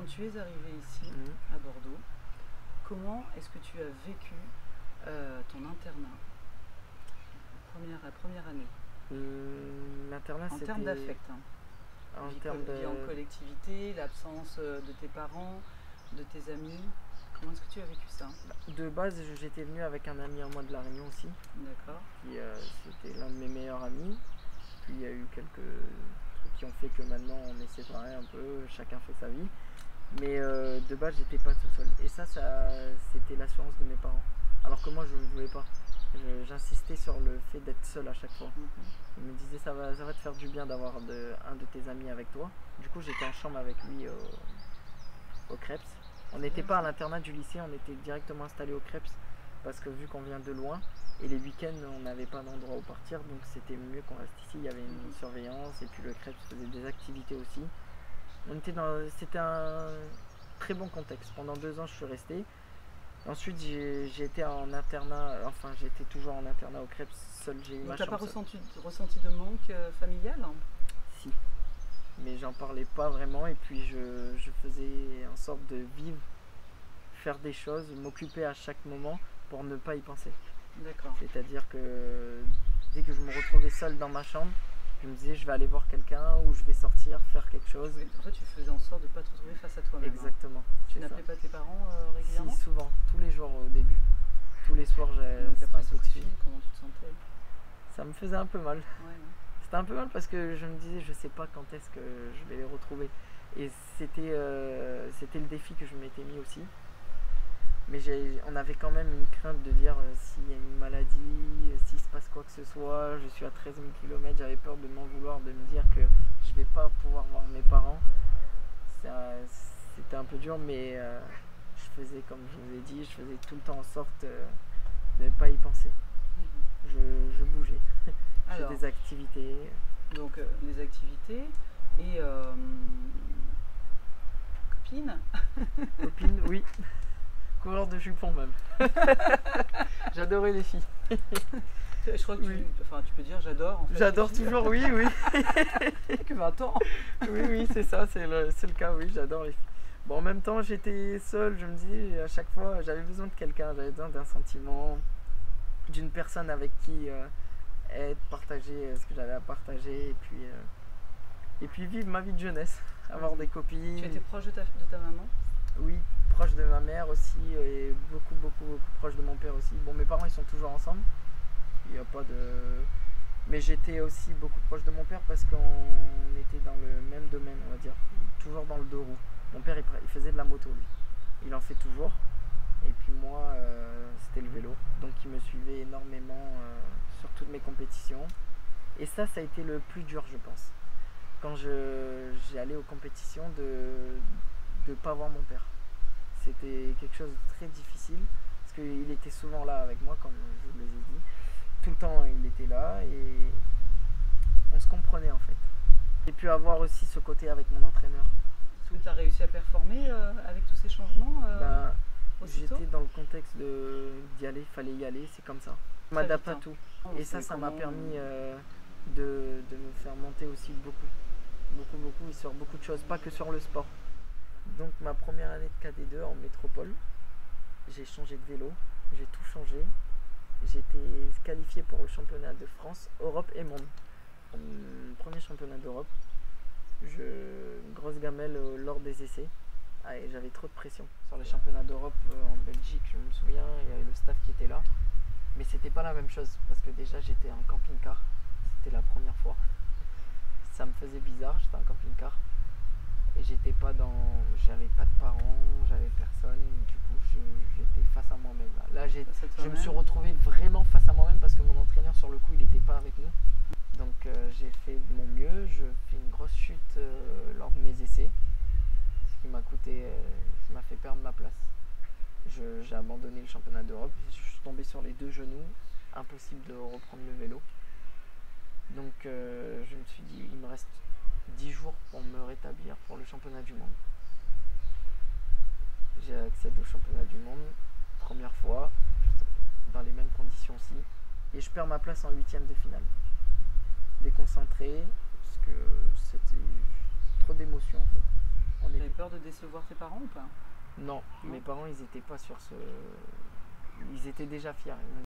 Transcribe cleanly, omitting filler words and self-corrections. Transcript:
quand tu es arrivé ici, à Bordeaux, comment est-ce que tu as vécu ton internat, la première année, L'internat, en c'était termes d'affect, hein. en Vie, termes vie en de... collectivité, l'absence de tes parents, de tes amis. Comment est-ce que tu as vécu ça? De base, j'étais venu avec un ami à moi de La Réunion aussi, D'accord. qui c'était l'un de mes meilleurs amis. Puis il y a eu quelques trucs qui ont fait que maintenant on est séparés un peu, chacun fait sa vie. Mais de base, j'étais pas tout seul. Et ça c'était l'assurance de mes parents. Alors que moi, je ne voulais pas. J'insistais sur le fait d'être seul à chaque fois. Il me disait ça va te faire du bien d'avoir un de tes amis avec toi. Du coup, j'étais en chambre avec lui au Crêpes. On n'était pas à l'internat du lycée, on était directement installé au Crêpes parce que vu qu'on vient de loin et les week-ends on n'avait pas d'endroit où partir, donc c'était mieux qu'on reste ici. Il y avait une surveillance et puis le Crêpes faisait des activités aussi. C'était un très bon contexte. Pendant 2 ans, je suis resté. Ensuite, j'ai été en internat, enfin j'étais toujours en internat au Crêpes seul. J'ai eu ma Donc t'as pas chambre seule. ressenti de manque familial? Si, mais j'en parlais pas vraiment et puis je faisais en sorte de vivre, faire des choses, m'occuper à chaque moment pour ne pas y penser. D'accord. C'est-à-dire que dès que je me retrouvais seul dans ma chambre, je me disais je vais aller voir quelqu'un ou je vais sortir, faire quelque chose. En fait, tu faisais en sorte de ne pas te retrouver face à toi-même. Exactement. Hein. Tu c'est n'appelais ça. pas tes parents régulièrement? Si, souvent, tous les jours au début. Tous les soirs, j'ai Donc après un ce coup coup de de fil. fil, comment tu te sentais? Ça me faisait un peu mal. Ouais. C'était un peu mal parce que je me disais je sais pas quand est-ce que je vais les retrouver. Et c'était le défi que je m'étais mis aussi. Mais on avait quand même une crainte de dire s'il y a une maladie, s'il se passe quoi que ce soit. Je suis à 13 000 km, j'avais peur de m'en vouloir, de me dire que je vais pas pouvoir voir mes parents. C'était un peu dur, mais je faisais comme je vous ai dit, je faisais tout le temps en sorte de ne pas y penser. Je bougeais. J'ai des activités. Donc des activités et copine. Copine, oui. Coureur de jupons même. J'adorais les filles. Je crois que tu peux dire j'adore en fait. J'adore toujours, oui. Que 20 ans. Oui, c'est ça, c'est le cas, oui, j'adore les filles. Bon, en même temps, j'étais seul, je me dis, à chaque fois, j'avais besoin de quelqu'un, j'avais besoin d'un sentiment, d'une personne avec qui être, partager ce que j'avais à partager, et puis vivre ma vie de jeunesse, avoir des copines. Tu étais proche de ta maman? Oui, proche de ma mère aussi, et beaucoup proche de mon père aussi. Bon, mes parents, ils sont toujours ensemble, il n'y a pas de... Mais j'étais aussi beaucoup proche de mon père parce qu'on était dans le même domaine, on va dire, toujours dans le deux roues. Mon père, il faisait de la moto, lui. Il en fait toujours. Et puis moi, c'était le vélo. Donc il me suivait énormément sur toutes mes compétitions. Et ça a été le plus dur, je pense. Quand j'ai allé aux compétitions, de ne pas voir mon père. C'était quelque chose de très difficile. Parce qu'il était souvent là avec moi, comme je vous l'ai dit. Tout le temps, il était là et on se comprenait en fait. Et puis avoir aussi ce côté avec mon entraîneur. Est-ce que tu as réussi à performer avec tous ces changements J'étais dans le contexte d'y aller, il fallait y aller, c'est comme ça. Je m'adapte à tout. Et ça m'a permis de me faire monter aussi beaucoup et sur beaucoup de choses, pas que sur le sport. Donc ma première année de KD2 en métropole, j'ai changé de vélo, j'ai tout changé. J'ai été qualifié pour le championnat de France, Europe et monde. Premier championnat d'Europe. Grosse gamelle lors des essais. J'avais trop de pression. Sur les championnats d'Europe en Belgique, je me souviens, il y avait le staff qui était là. Mais c'était pas la même chose parce que déjà j'étais en camping-car. C'était la première fois. Ça me faisait bizarre, j'étais en camping-car. Et j'avais pas de parents, j'avais personne. Du coup, j'étais face à moi-même. Là, je me suis retrouvé vraiment face à moi-même parce que mon entraîneur, sur le coup, il n'était pas avec nous. Donc, j'ai fait de mon mieux. Je fais une grosse chute lors de mes essais, ce qui m'a fait perdre ma place. J'ai abandonné le championnat d'Europe. Je suis tombé sur les 2 genoux. Impossible de reprendre le vélo. Donc, je me suis dit, il me reste 10 jours pour me rétablir pour le championnat du monde. J'ai accédé au championnat du monde, première fois, dans les mêmes conditions aussi, et je perds ma place en 8e de finale. Déconcentré, parce que c'était trop d'émotions en fait. On T'avais était... peur de décevoir tes parents ou pas? Non, Non. mes parents, ils étaient pas sur ce... Ils étaient déjà fiers.